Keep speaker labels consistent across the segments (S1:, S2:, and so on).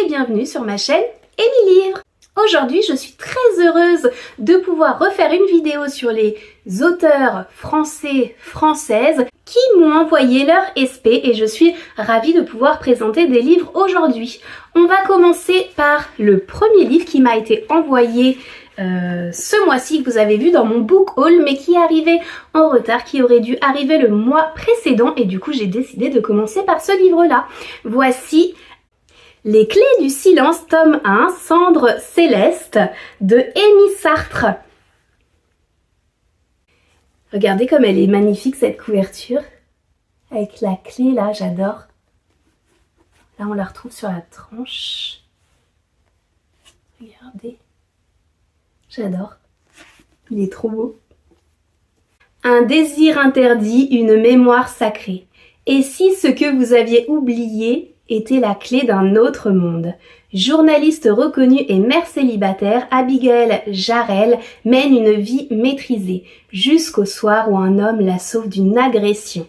S1: et bienvenue sur ma chaîne Amy Livre. Aujourd'hui, je suis très heureuse de pouvoir refaire une vidéo sur les auteurs françaises qui m'ont envoyé leur SP et je suis ravie de pouvoir présenter des livres aujourd'hui. On va commencer par le premier livre qui m'a été envoyé ce mois-ci, que vous avez vu dans mon book haul, mais qui est arrivé en retard, qui aurait dû arriver le mois précédent, et du coup j'ai décidé de commencer par ce livre-là. Voici Les Clés du Silence, tome 1, Cendre Céleste, de Amy Sartre. Regardez comme elle est magnifique cette couverture, avec la clé là, j'adore. Là on la retrouve sur la tranche. Regardez. J'adore. Il est trop beau. Un désir interdit, une mémoire sacrée. Et si ce que vous aviez oublié était la clé d'un autre monde? Journaliste reconnue et mère célibataire, Abigail Jarrell mène une vie maîtrisée, jusqu'au soir où un homme la sauve d'une agression.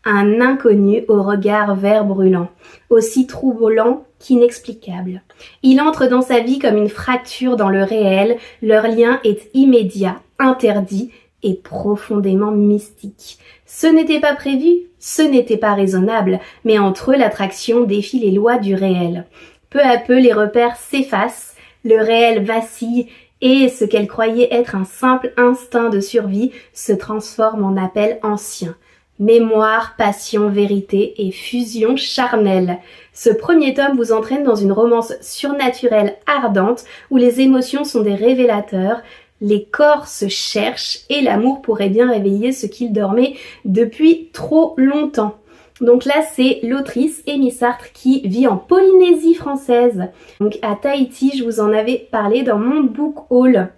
S1: Un inconnu au regard vert brûlant, aussi troublant qu'inexplicable. Il entre dans sa vie comme une fracture dans le réel, leur lien est immédiat, interdit et profondément mystique. Ce n'était pas prévu, ce n'était pas raisonnable, mais entre eux l'attraction défie les lois du réel. Peu à peu les repères s'effacent, le réel vacille et ce qu'elle croyait être un simple instinct de survie se transforme en appel ancien. Mémoire, passion, vérité et fusion charnelle. Ce premier tome vous entraîne dans une romance surnaturelle ardente où les émotions sont des révélateurs, les corps se cherchent et l'amour pourrait bien réveiller ce qu'il dormait depuis trop longtemps. Donc là, c'est l'autrice Amy Sartre qui vit en Polynésie française, donc à Tahiti. Je vous en avais parlé dans mon book haul.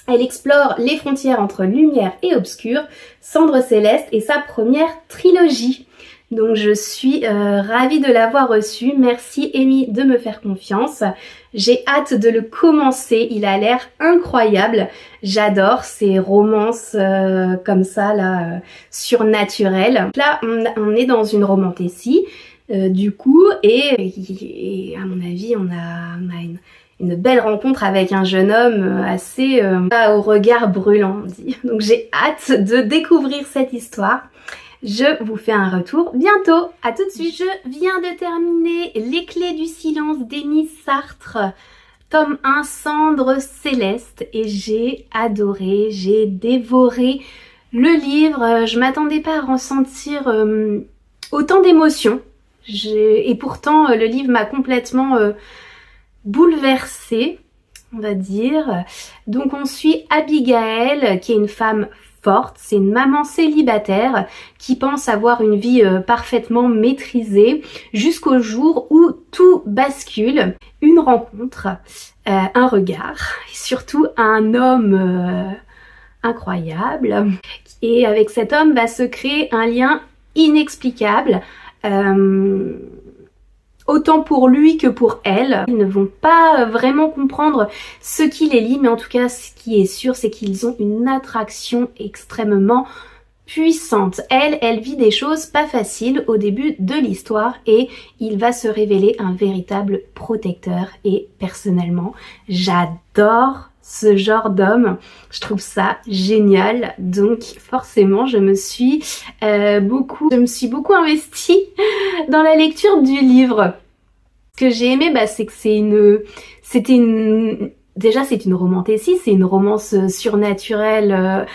S1: Elle explore les frontières entre lumière et obscur, Cendre Céleste et sa première trilogie. Donc je suis ravie de l'avoir reçu. Merci Amy de me faire confiance. J'ai hâte de le commencer. Il a l'air incroyable. J'adore ces romances comme ça, là, surnaturelles. Là, on est dans une romantécie, du coup, et à mon avis, on a une belle rencontre avec un jeune homme assez au regard brûlant, on dit. Donc j'ai hâte de découvrir cette histoire. Je vous fais un retour bientôt. À tout de suite. Je viens de terminer Les Clés du Silence d'Amy Sartre, tome 1, Cendre Céleste, et j'ai adoré, j'ai dévoré le livre. Je m'attendais pas à ressentir autant d'émotions. Et pourtant, le livre m'a complètement bouleversée, on va dire. Donc on suit Abigail, qui est une femme forte, c'est une maman célibataire qui pense avoir une vie parfaitement maîtrisée jusqu'au jour où tout bascule. Une rencontre, un regard et surtout un homme incroyable. Et avec cet homme va se créer un lien inexplicable. Autant pour lui que pour elle. Ils ne vont pas vraiment comprendre ce qui les lie, mais en tout cas ce qui est sûr c'est qu'ils ont une attraction extrêmement puissante. Elle vit des choses pas faciles au début de l'histoire et il va se révéler un véritable protecteur et personnellement j'adore ce genre d'homme, je trouve ça génial, donc forcément je me suis beaucoup investie dans la lecture du livre. Ce que j'ai aimé, c'est que c'est une romantécie, c'est une romance surnaturelle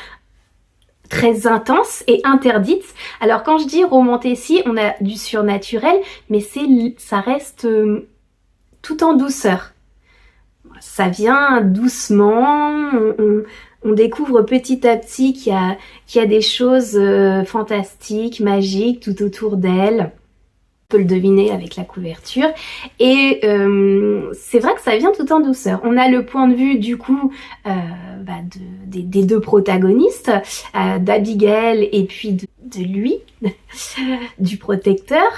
S1: très intense et interdite. Alors quand je dis romantécie, on a du surnaturel, mais ça reste tout en douceur. Ça vient doucement, on découvre petit à petit qu'il y a des choses fantastiques, magiques tout autour d'elle. On peut le deviner avec la couverture. Et c'est vrai que ça vient tout en douceur. On a le point de vue du coup des deux protagonistes, d'Abigail et puis de lui, du protecteur.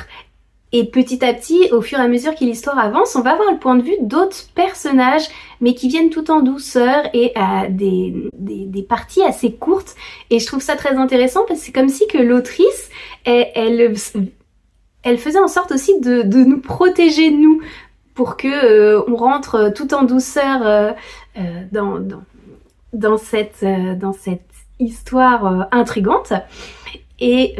S1: Et petit à petit, au fur et à mesure que l'histoire avance, on va avoir le point de vue d'autres personnages, mais qui viennent tout en douceur et à des parties assez courtes. Et je trouve ça très intéressant parce que c'est comme si que l'autrice, elle faisait en sorte aussi de nous protéger, nous, pour que on rentre tout en douceur dans cette histoire intrigante. Et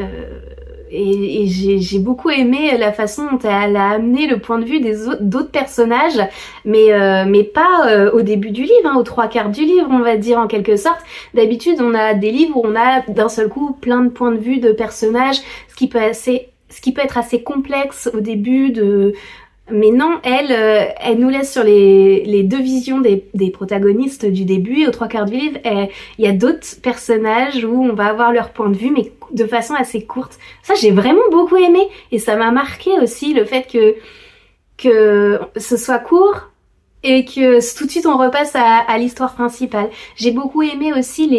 S1: j'ai beaucoup aimé la façon dont elle a amené le point de vue d'autres personnages, mais pas au début du livre, aux 3/4 du livre, on va dire, en quelque sorte. D'habitude, on a des livres où on a d'un seul coup plein de points de vue de personnages, ce qui peut être assez complexe au début mais non, elle nous laisse sur les deux visions des protagonistes du début, et aux 3/4 du livre, il y a d'autres personnages où on va avoir leur point de vue, mais de façon assez courte. Ça, j'ai vraiment beaucoup aimé, et ça m'a marqué aussi le fait que ce soit court, et que tout de suite on repasse à l'histoire principale. J'ai beaucoup aimé aussi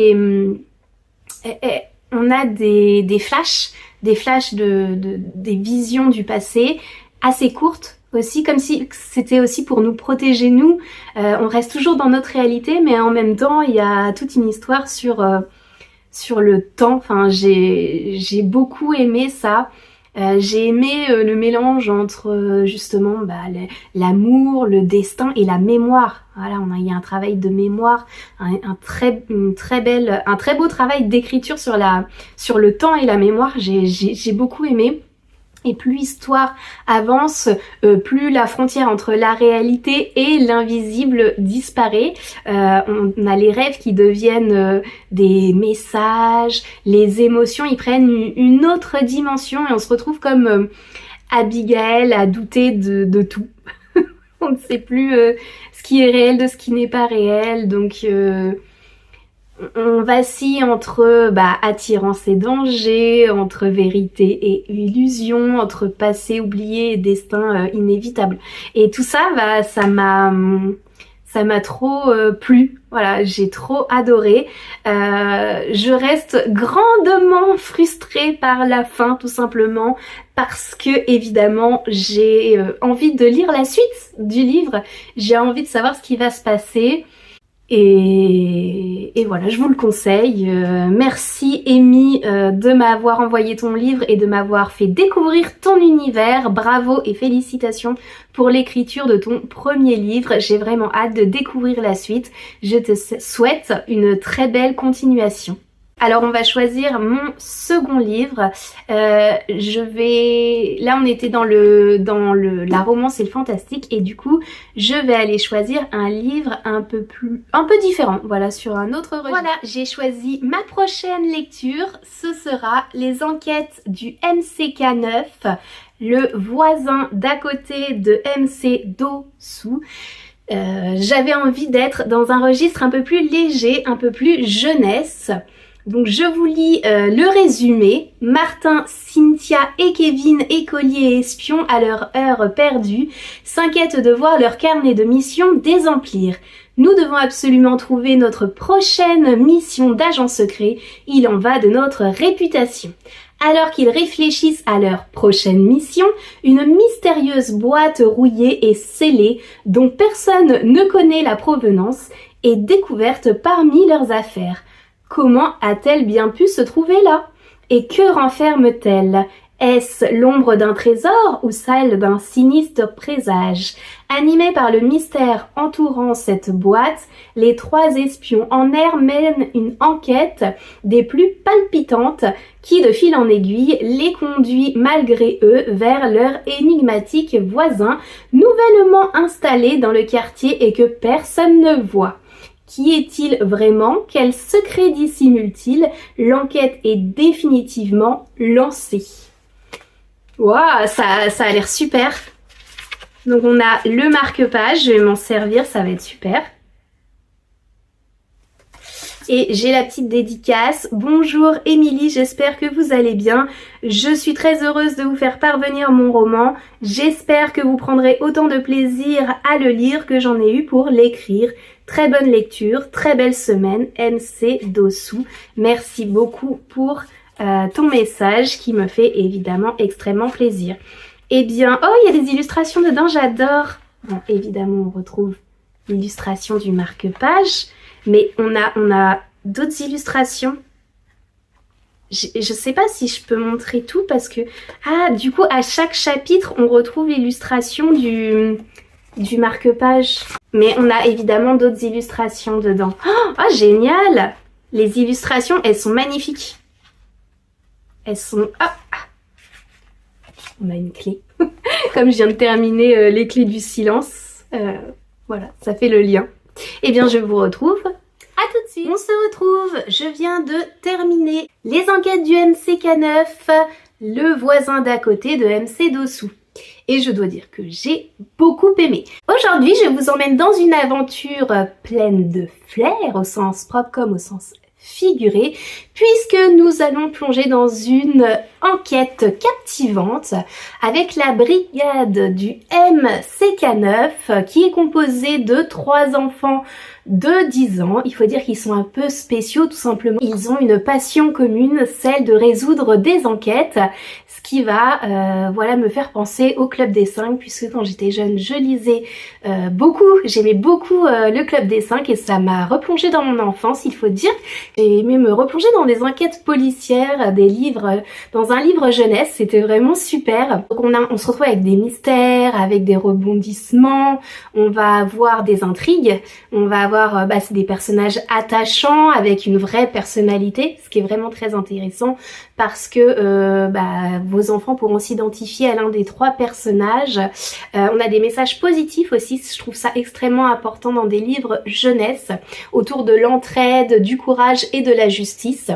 S1: on a des flashs des visions du passé, assez courtes, aussi, comme si c'était aussi pour nous protéger, nous. On reste toujours dans notre réalité, mais en même temps, il y a toute une histoire sur le temps. Enfin, j'ai beaucoup aimé ça. J'ai aimé le mélange entre justement l'amour, le destin et la mémoire. Voilà, il y a un travail de mémoire, un très beau travail d'écriture sur le temps et la mémoire. J'ai beaucoup aimé. Et plus l'histoire avance, plus la frontière entre la réalité et l'invisible disparaît. On a les rêves qui deviennent des messages, les émotions, ils prennent une autre dimension, et on se retrouve comme Abigail à douter de tout. On ne sait plus ce qui est réel de ce qui n'est pas réel, donc on vacille entre attirance et danger, entre vérité et illusion, entre passé oublié et destin inévitable. Et tout ça, ça m'a trop plu. Voilà, j'ai trop adoré. Je reste grandement frustrée par la fin, tout simplement, parce que évidemment j'ai envie de lire la suite du livre. J'ai envie de savoir ce qui va se passer. Et voilà, je vous le conseille. Merci Amy de m'avoir envoyé ton livre et de m'avoir fait découvrir ton univers. Bravo et félicitations pour l'écriture de ton premier livre. J'ai vraiment hâte de découvrir la suite. Je te souhaite une très belle continuation. Alors on va choisir mon second livre. Là on était dans la romance et le fantastique, et du coup je vais aller choisir un livre un peu différent. Voilà, sur un autre registre. Voilà, j'ai choisi ma prochaine lecture. Ce sera Les enquêtes du MCK9, le voisin d'à côté de MC Dossou. J'avais envie d'être dans un registre un peu plus léger, un peu plus jeunesse. Donc je vous lis le résumé. Martin, Cynthia et Kevin, écoliers et espions à leur heure perdue, s'inquiètent de voir leur carnet de mission désemplir. Nous devons absolument trouver notre prochaine mission d'agent secret. Il en va de notre réputation. Alors qu'ils réfléchissent à leur prochaine mission, une mystérieuse boîte rouillée et scellée, dont personne ne connaît la provenance, est découverte parmi leurs affaires. Comment a-t-elle bien pu se trouver là? Et que renferme-t-elle? Est-ce l'ombre d'un trésor ou celle d'un sinistre présage? Animés par le mystère entourant cette boîte, les 3 espions en air mènent une enquête des plus palpitantes qui, de fil en aiguille, les conduit malgré eux vers leur énigmatique voisin, nouvellement installé dans le quartier et que personne ne voit. Qui est-il vraiment? Quel secret dissimule-t-il? L'enquête est définitivement lancée. Waouh, ça a l'air super. Donc on a le marque-page, je vais m'en servir, ça va être super. Et j'ai la petite dédicace. Bonjour Émilie, j'espère que vous allez bien. Je suis très heureuse de vous faire parvenir mon roman. J'espère que vous prendrez autant de plaisir à le lire que j'en ai eu pour l'écrire. Très bonne lecture, très belle semaine, MC Dossou. Merci beaucoup pour ton message qui me fait évidemment extrêmement plaisir. Eh bien, oh, il y a des illustrations dedans, j'adore. Bon, évidemment, on retrouve l'illustration du marque-page, mais on a d'autres illustrations. Je sais pas si je peux montrer tout parce que... Ah, du coup, à chaque chapitre, on retrouve l'illustration du marque-page. Mais on a évidemment d'autres illustrations dedans. Oh, génial! Les illustrations, elles sont magnifiques. Elles sont... Ah, on a une clé. Comme je viens de terminer les clés du silence. Voilà, ça fait le lien. Eh bien, je vous retrouve à tout de suite. On se retrouve. Je viens de terminer les enquêtes du MCK9, le voisin d'à côté de MC Dossou. Et je dois dire que j'ai beaucoup aimé. Aujourd'hui, je vous emmène dans une aventure pleine de flair, au sens propre comme au sens figuré, puisque nous allons plonger dans une enquête captivante avec la brigade du MCK9 qui est composée de 3 enfants de 10 ans. Il faut dire qu'ils sont un peu spéciaux tout simplement. Ils ont une passion commune, celle de résoudre des enquêtes, ce qui va voilà, me faire penser au Club des 5, puisque quand j'étais jeune je lisais beaucoup, j'aimais beaucoup le Club des 5 et ça m'a replongé dans mon enfance, il faut dire. J'ai aimé me replonger dans des enquêtes policières, des livres, dans un livre jeunesse, c'était vraiment super. Donc on se retrouve avec des mystères, avec des rebondissements, on va avoir des intrigues, on va avoir c'est des personnages attachants avec une vraie personnalité, ce qui est vraiment très intéressant parce que vos enfants pourront s'identifier à l'un des 3 personnages. On a des messages positifs aussi, je trouve ça extrêmement important dans des livres jeunesse, autour de l'entraide, du courage et de la justice.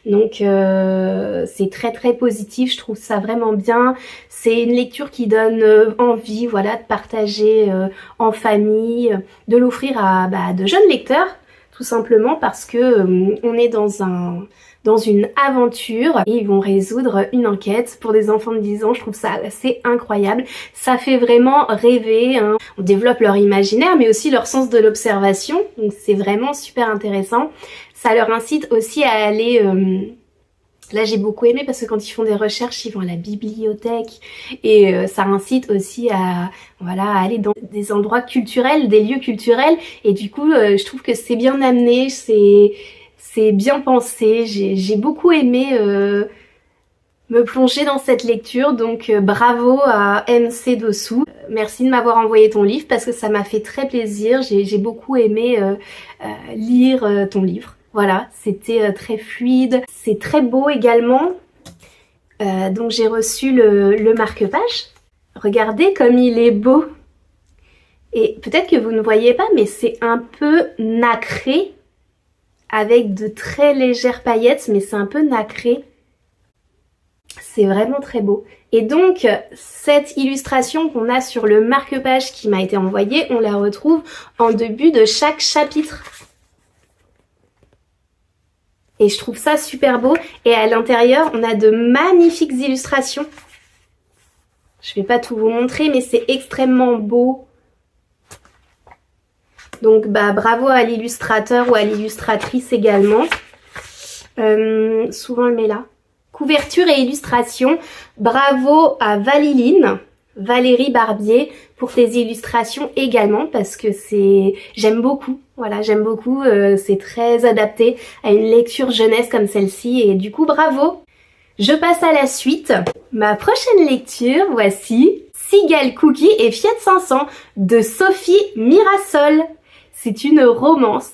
S1: Donc c'est très très positif, je trouve ça vraiment bien. C'est une lecture qui donne envie, voilà, de partager en famille, de l'offrir à de jeunes lecteurs, tout simplement parce que on est dans une aventure et ils vont résoudre une enquête pour des enfants de 10 ans. Je trouve ça assez incroyable. Ça fait vraiment rêver, hein. On développe leur imaginaire mais aussi leur sens de l'observation. Donc c'est vraiment super intéressant. Ça leur incite aussi à aller... Là j'ai beaucoup aimé parce que quand ils font des recherches, ils vont à la bibliothèque et ça incite aussi à aller dans des endroits culturels, des lieux culturels, et du coup je trouve que c'est bien amené, c'est bien pensé, j'ai beaucoup aimé me plonger dans cette lecture, donc bravo à MC Dossou. Merci de m'avoir envoyé ton livre parce que ça m'a fait très plaisir, j'ai beaucoup aimé lire ton livre. Voilà, c'était très fluide, c'est très beau également. Donc j'ai reçu le marque-page. Regardez comme il est beau. Et peut-être que vous ne voyez pas, mais c'est un peu nacré, avec de très légères paillettes, mais c'est un peu nacré. C'est vraiment très beau. Et donc, cette illustration qu'on a sur le marque-page qui m'a été envoyé, on la retrouve en début de chaque chapitre. Et je trouve ça super beau. Et à l'intérieur, on a de magnifiques illustrations. Je vais pas tout vous montrer, mais c'est extrêmement beau. Donc, bravo à l'illustrateur ou à l'illustratrice également. Souvent, elle met là. Couverture et illustration. Bravo à Valérie Barbier, pour tes illustrations également, parce que j'aime beaucoup, voilà, j'aime beaucoup, c'est très adapté à une lecture jeunesse comme celle-ci, et du coup bravo. Je passe à la suite. Ma prochaine lecture, voici Cigale Cookie et Fiat 500 de Sophie Mirasol. C'est une romance.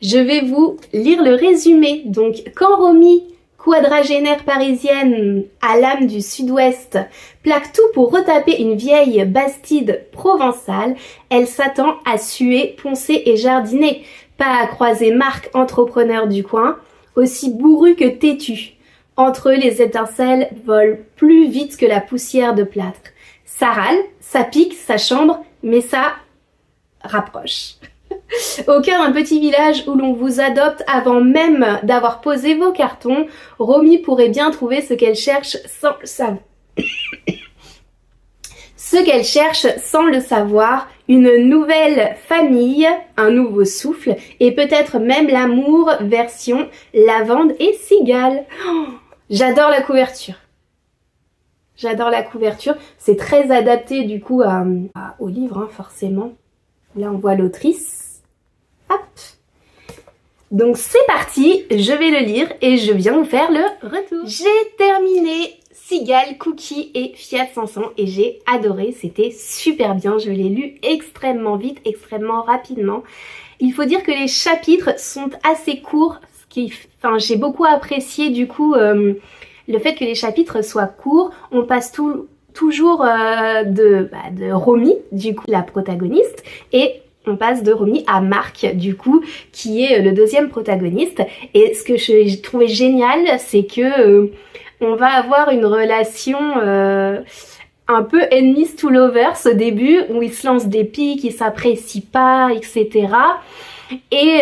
S1: Je vais vous lire le résumé. Donc, quand Romy, quadragénaire parisienne à l'âme du sud-ouest, plaque tout pour retaper une vieille bastide provençale, elle s'attend à suer, poncer et jardiner, pas à croiser Marc, entrepreneur du coin, aussi bourru que têtu. Entre eux, les étincelles volent plus vite que la poussière de plâtre. Ça râle, ça pique, ça chambre, mais ça rapproche. Au cœur d'un petit village où l'on vous adopte avant même d'avoir posé vos cartons, Romy pourrait bien trouver ce qu'elle cherche sans le savoir. Sans le savoir, une nouvelle famille, un nouveau souffle et peut-être même l'amour version lavande et cigale. Oh, j'adore la couverture. J'adore la couverture. C'est très adapté du coup au livre, hein, forcément. Là, on voit l'autrice. Hop. Donc c'est parti, je vais le lire et je viens vous faire le retour. J'ai terminé Cigale, Cookie et Fiat 500 et j'ai adoré, c'était super bien, je l'ai lu extrêmement vite, extrêmement rapidement. Il faut dire que les chapitres sont assez courts, j'ai beaucoup apprécié du coup le fait que les chapitres soient courts. On passe toujours de Romy, du coup la protagoniste, et on passe de Romy à Marc, du coup, qui est le deuxième protagoniste. Et ce que j'ai trouvé génial, c'est que on va avoir une relation un peu enemies to lovers au début, où ils se lancent des pics, ils s'apprécient pas, etc. Et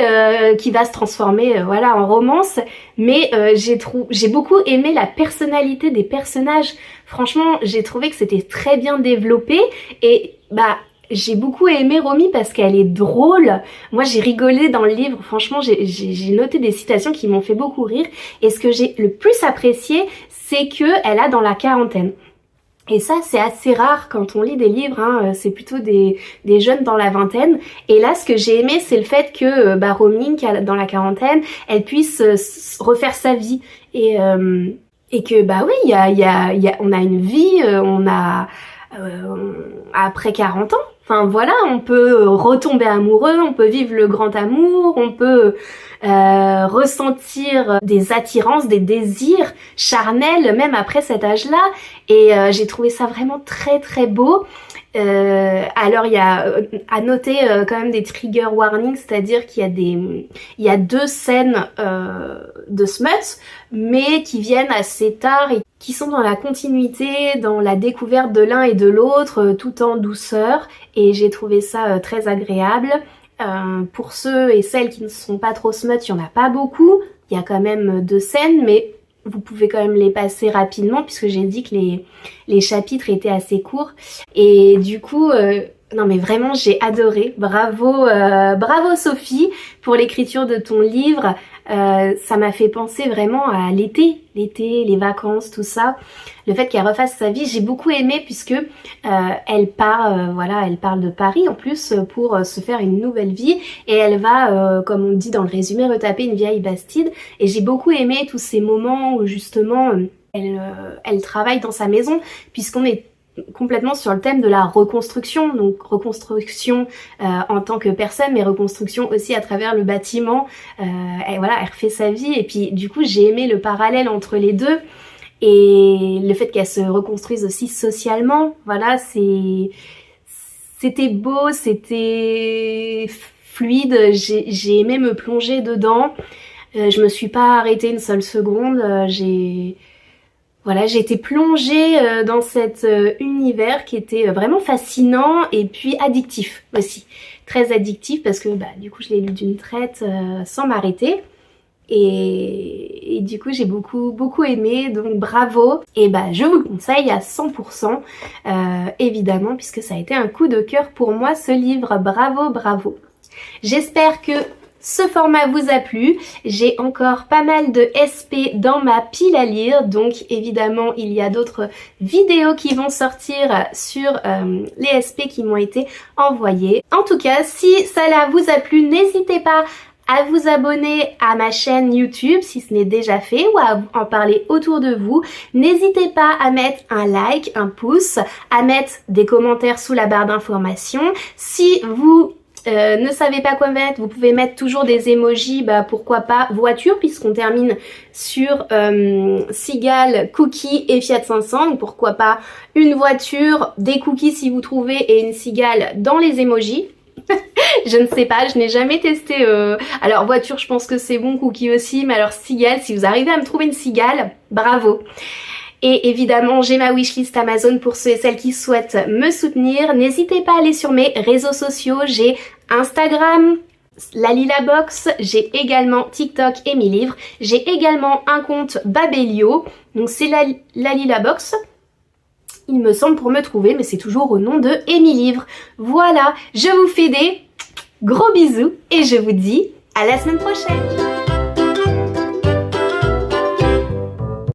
S1: qui va se transformer voilà, en romance. Mais j'ai beaucoup aimé la personnalité des personnages. Franchement, j'ai trouvé que c'était très bien développé. Et j'ai beaucoup aimé Romy parce qu'elle est drôle. Moi, j'ai rigolé dans le livre. Franchement, j'ai noté des citations qui m'ont fait beaucoup rire. Et ce que j'ai le plus apprécié, c'est qu'elle a dans la quarantaine. Et ça, c'est assez rare quand on lit des livres, hein, c'est plutôt des jeunes dans la vingtaine. Et là, ce que j'ai aimé, c'est le fait que Romy, dans la quarantaine, elle puisse refaire sa vie. Et que, oui, on a une vie, on a... après 40 ans, enfin voilà, on peut retomber amoureux, on peut vivre le grand amour, on peut ressentir des attirances, des désirs charnels même après cet âge-là. Et j'ai trouvé ça vraiment très très beau. Alors il y a à noter quand même des trigger warnings, c'est-à-dire qu'il y a 2 scènes de smut, mais qui viennent assez tard et qui sont dans la continuité, dans la découverte de l'un et de l'autre, tout en douceur, et j'ai trouvé ça très agréable. Pour ceux et celles qui ne sont pas trop smut, il n'y en a pas beaucoup, il y a quand même 2 scènes, mais vous pouvez quand même les passer rapidement puisque j'ai dit que les chapitres étaient assez courts. Et du coup, non mais vraiment j'ai adoré. Bravo, bravo Sophie pour l'écriture de ton livre. Ça m'a fait penser vraiment à l'été, les vacances, tout ça. Le fait qu'elle refasse sa vie, j'ai beaucoup aimé puisque elle parle de Paris en plus pour se faire une nouvelle vie et elle va, comme on dit dans le résumé, retaper une vieille Bastide. Et j'ai beaucoup aimé tous ces moments où justement elle travaille dans sa maison puisqu'on est complètement sur le thème de la reconstruction, donc reconstruction en tant que personne, mais reconstruction aussi à travers le bâtiment. Et voilà, elle refait sa vie et puis du coup j'ai aimé le parallèle entre les deux et le fait qu'elle se reconstruise aussi socialement. Voilà, c'était beau, c'était fluide, j'ai aimé me plonger dedans. Je me suis pas arrêtée une seule seconde, j'ai été plongée dans cet univers qui était vraiment fascinant et puis addictif aussi. Très addictif parce que du coup je l'ai lu d'une traite sans m'arrêter. Et du coup j'ai beaucoup aimé, donc bravo. Et je vous le conseille à 100% évidemment puisque ça a été un coup de cœur pour moi ce livre. Bravo. J'espère que ce format vous a plu. J'ai encore pas mal de SP dans ma pile à lire, donc évidemment il y a d'autres vidéos qui vont sortir sur les SP qui m'ont été envoyés. En tout cas, si cela vous a plu, n'hésitez pas à vous abonner à ma chaîne YouTube si ce n'est déjà fait ou à en parler autour de vous. N'hésitez pas à mettre un like, un pouce, à mettre des commentaires sous la barre d'informations. Si vous ne savez pas quoi mettre, vous pouvez mettre toujours des emojis, pourquoi pas voiture puisqu'on termine sur Cigale, Cookie et Fiat 500, donc pourquoi pas une voiture, des cookies si vous trouvez et une cigale dans les emojis. Je ne sais pas, je n'ai jamais testé. Alors voiture je pense que c'est bon, cookie aussi, mais alors cigale, si vous arrivez à me trouver une cigale, bravo. Et évidemment, j'ai ma wishlist Amazon pour ceux et celles qui souhaitent me soutenir. N'hésitez pas à aller sur mes réseaux sociaux. J'ai Instagram, la Lila Box, j'ai également TikTok et mes livres. J'ai également un compte Babelio, donc c'est la Lila Box. Il me semble pour me trouver, mais c'est toujours au nom de Amy Livre. Voilà, je vous fais des gros bisous et je vous dis à la semaine prochaine.